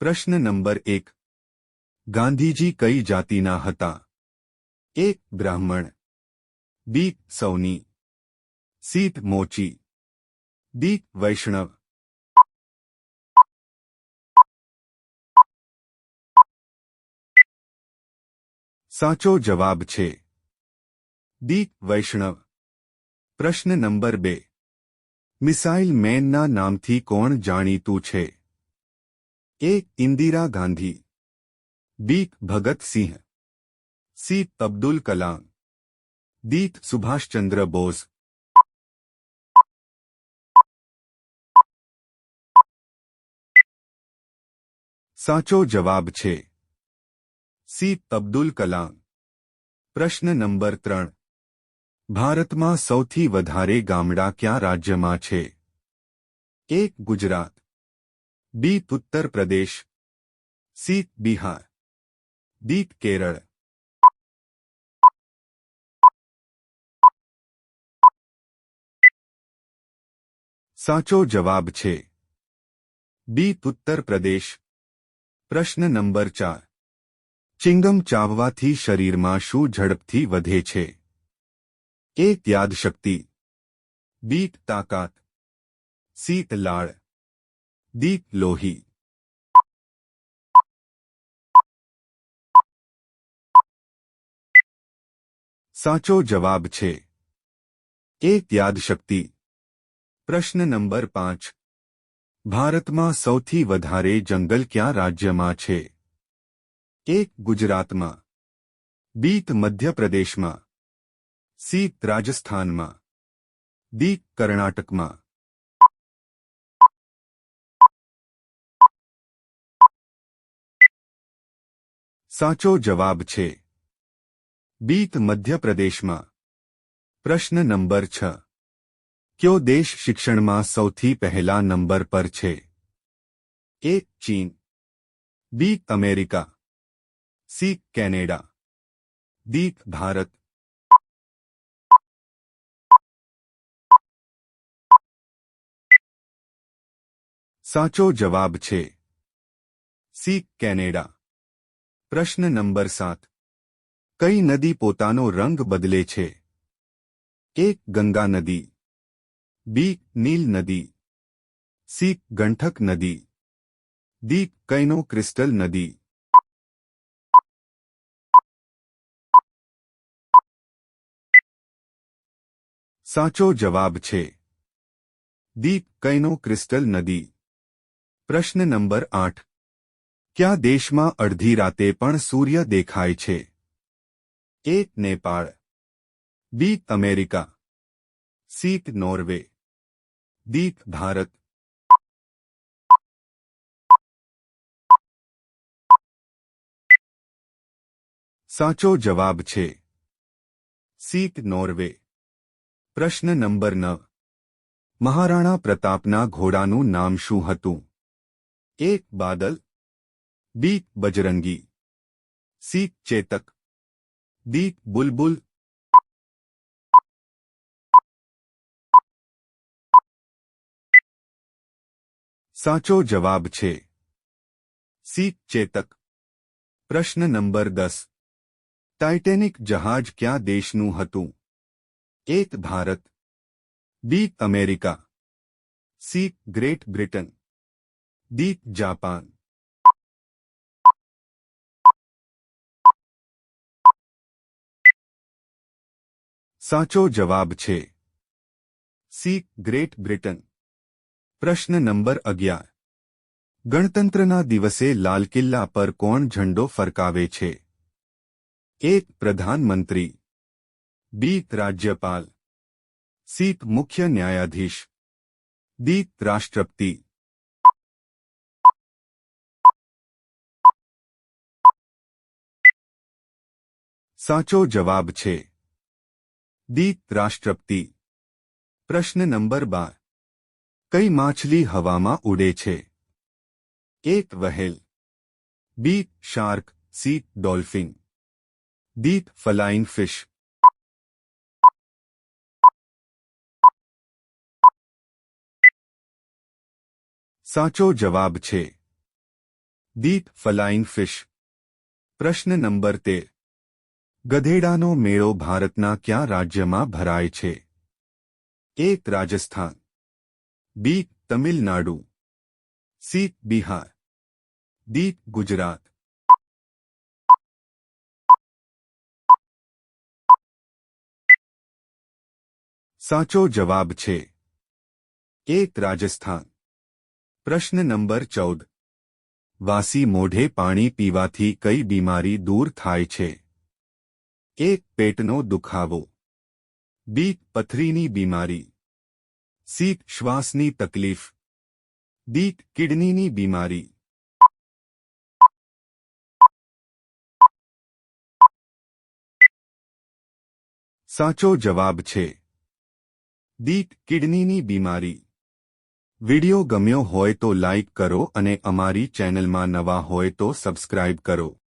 પ્રશ્ન નંબર 1. ગાંધીજી કઈ જાતિના હતા? એ. બ્રાહ્મણ, બી. સૌની, સી. મોચી, ડી. વૈષ્ણવ. સાચો જવાબ છે ડી. વૈષ્ણવ. પ્રશ્ન નંબર 2. મિસાઇલ મેનના નામથી કોણ જાણીતું છે? એ. ઇન્દિરા ગાંધી, બી. ભગતસિંહ, સી. અબ્દુલ કલામ, ડી. સુભાષચંદ્ર બોઝ. સાચો જવાબ છે સી. અબ્દુલ કલામ. પ્રશ્ન નંબર 3. ભારતમાં સૌથી વધારે ગામડા કયા રાજ્યમાં છે? એ. ગુજરાત, બી. ઉત્તર પ્રદેશ, સી. બિહાર, ડી. કેરળ. સાચો જવાબ છે બી. ઉત્તર પ્રદેશ. પ્રશ્ન નંબર 4. ચિંગમ ચાવવાથી શરીરમાં શું ઝડપથી વધે છે? એ. યાદશક્તિ, બી. તાકાત, સી. લાળ, ડી. લોહી. સાચો જવાબ છે એ. યાદશક્તિ. પ્રશ્ન નંબર 5. ભારતમાં સૌથી વધારે જંગલ કયા રાજ્યમાં છે? એ. ગુજરાતમાં, બી. મધ્યપ્રદેશમાં, સી. રાજસ્થાનમાં, ડી. કર્ણાટકમાં. સાચો જવાબ છે બી. મધ્યપ્રદેશમાં. પ્રશ્ન નંબર 6. કયો દેશ શિક્ષણમાં સૌથી પહેલા નંબર પર છે? એ. ચીન, B. America, C. Canada, D. Bharat. સાચો જવાબ છે સી. કેનેડા. પ્રશ્ન નંબર 7. કઈ નદી પોતાનો રંગ બદલે છે? એ. ગંગા નદી, બી. નીલ નદી, સી. ગંઠક નદી, ડી. કૈનો ક્રિસ્ટલ નદી. સાચો જવાબ છે ડી. કૈનો ક્રિસ્ટલ નદી. પ્રશ્ન નંબર 8. કયા દેશમાં અડધી રાતે પણ સૂર્ય દેખાય છે? A. Nepal, B. America, C. Norway, D. Bharat. સાચો જવાબ છે સી. નોર્વે. પ્રશ્ન નંબર 9. મહારાણા પ્રતાપના ઘોડાનું નામ શું હતું? A. Badal, B. Bajrangi, C. Chetak, D. Bulbul. સાચો જવાબ છે સી. ચેતક. પ્રશ્ન નંબર 10. ટાઇટેનિક જહાજ કયા દેશનું હતું? A. Bharat, B. America, C. Great Britain, D. Japan. સાચો જવાબ છે સી. Great Britain. પ્રશ્ન નંબર 11. ગણતંત્રના દિવસે લાલ કિલ્લા પર કોણ ઝંડો ફરકાવે છે? એ. પ્રધાનમંત્રી, બી. રાજ્યપાલ, સી. મુખ્ય ન્યાયાધીશ, ડી. રાષ્ટ્રપતિ. સાચો જવાબ છે ડી. રાષ્ટ્રપતિ. પ્રશ્ન નંબર 12. કઈ માછલી હવામાં ઉડે છે? એ. વહેલ, બી. Shark, C. Dolphin, D. Flying fish. સાચો જવાબ છે દીપ ફલાઇંગ ફિશ. પ્રશ્ન નંબર 13. ગધેડાનો મેળો ભારતના કયા રાજ્યમાં ભરાય છે? એ. રાજસ્થાન, બી. તમિલનાડુ, સી. બિહાર, ડી. ગુજરાત. સાચો જવાબ છે એ. રાજસ્થાન. પ્રશ્ન નંબર 14. વાસી મોઢે પાણી પીવાથી કઈ બીમારી દૂર થાય છે? એ. પેટનો દુખાવો, બી. પથરીની બીમારી, સી. શ્વાસની તકલીફ, ડી. કિડનીની બીમારી. સાચો જવાબ છે ડી. કિડનીની બીમારી. વિડિયો ગમ્યો હોય તો લાઇક કરો અને અમારી ચેનલમાં નવા હોય તો સબસ્ક્રાઇબ કરો.